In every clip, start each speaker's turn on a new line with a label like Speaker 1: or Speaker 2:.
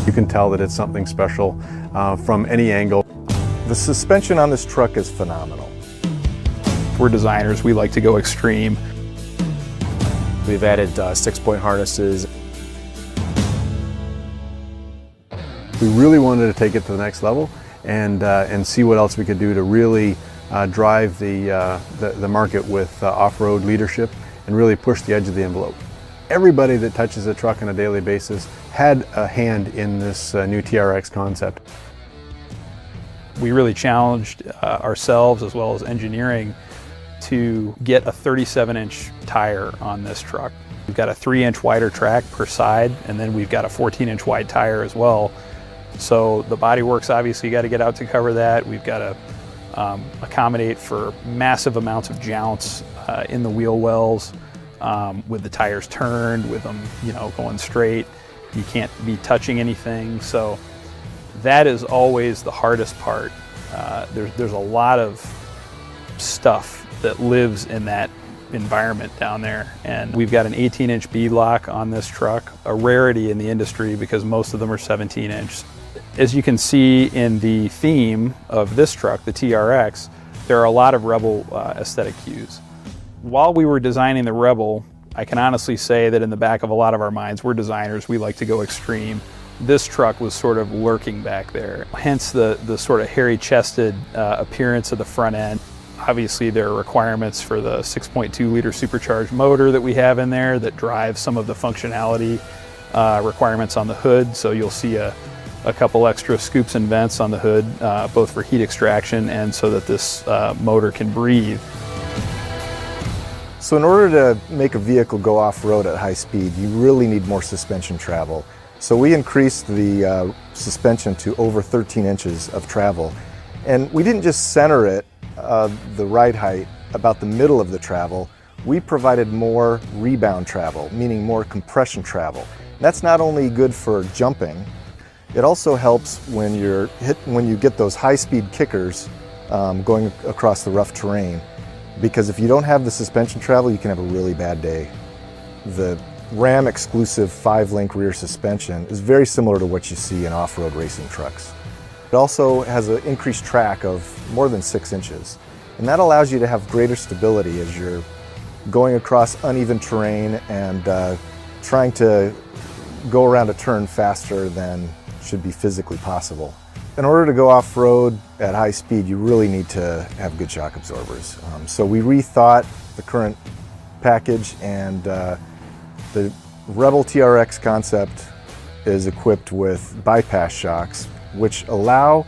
Speaker 1: You can tell that it's something special from any angle.
Speaker 2: The suspension on this truck is phenomenal.
Speaker 3: We're designers, we like to go extreme.
Speaker 4: We've added 6-point harnesses.
Speaker 1: We really wanted to take it to the next level and see what else we could do to really drive the market with off-road leadership and really push the edge of the envelope. Everybody that touches a truck on a daily basis had a hand in this new TRX concept.
Speaker 3: We really challenged ourselves as well as engineering to get a 37-inch tire on this truck. We've got a 3-inch wider track per side, and then we've got a 14-inch wide tire as well. So the bodywork's obviously got to get out to cover that. We've got to accommodate for massive amounts of jounce in the wheel wells, with the tires turned, with them, going straight. You can't be touching anything. So that is always the hardest part. There's a lot of stuff that lives in that environment down there. And we've got an 18-inch beadlock on this truck, a rarity in the industry because most of them are 17-inch. As you can see in the theme of this truck, the TRX, there are a lot of Rebel aesthetic cues. While we were designing the Rebel, I can honestly say that in the back of a lot of our minds, we're designers, we like to go extreme. This truck was sort of lurking back there, hence the sort of hairy-chested appearance of the front end. Obviously, there are requirements for the 6.2-liter supercharged motor that we have in there that drives some of the functionality requirements on the hood. So you'll see a couple extra scoops and vents on the hood, both for heat extraction and so that this motor can breathe.
Speaker 2: So in order to make a vehicle go off-road at high speed, you really need more suspension travel. So we increased the suspension to over 13 inches of travel. And we didn't just center it, the ride height, about the middle of the travel. We provided more rebound travel, meaning more compression travel. That's not only good for jumping, it also helps when you get those high-speed kickers going across the rough terrain. Because if you don't have the suspension travel, you can have a really bad day. The Ram exclusive 5-link rear suspension is very similar to what you see in off-road racing trucks. It also has an increased track of more than 6 inches. And that allows you to have greater stability as you're going across uneven terrain and trying to go around a turn faster than should be physically possible. In order to go off-road at high speed, you really need to have good shock absorbers. So we rethought the current package, and the Rebel TRX concept is equipped with bypass shocks, which allow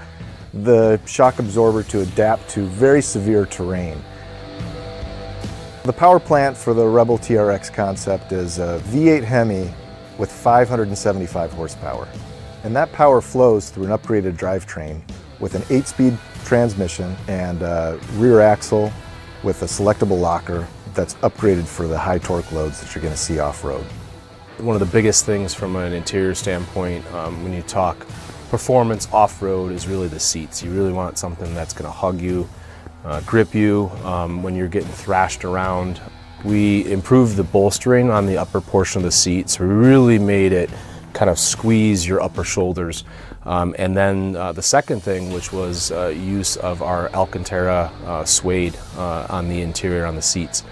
Speaker 2: the shock absorber to adapt to very severe terrain. The power plant for the Rebel TRX concept is a V8 HEMI with 575 horsepower. And that power flows through an upgraded drivetrain with an 8-speed transmission and a rear axle with a selectable locker that's upgraded for the high torque loads that you're going to see off-road.
Speaker 4: One of the biggest things from an interior standpoint when you talk performance off-road is really the seats. You really want something that's going to hug you, grip you when you're getting thrashed around. We improved the bolstering on the upper portion of the seat, so we really made it kind of squeeze your upper shoulders. And then the second thing, which was use of our Alcantara suede on the interior, on the seats.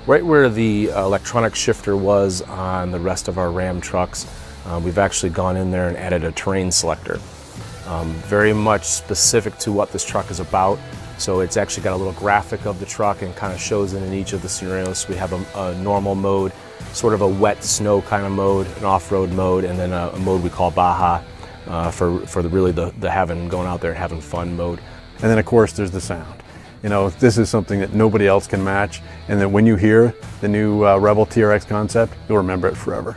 Speaker 4: Right where the electronic shifter was on the rest of our Ram trucks, we've actually gone in there and added a terrain selector. Very much specific to what this truck is about. So it's actually got a little graphic of the truck and kind of shows it in each of the scenarios. We have a normal mode, sort of a wet snow kind of mode, an off-road mode, and then a mode we call Baja for really the going out there and having fun mode.
Speaker 1: And then of course there's the sound. This is something that nobody else can match, and that when you hear the new Rebel TRX concept, you'll remember it forever.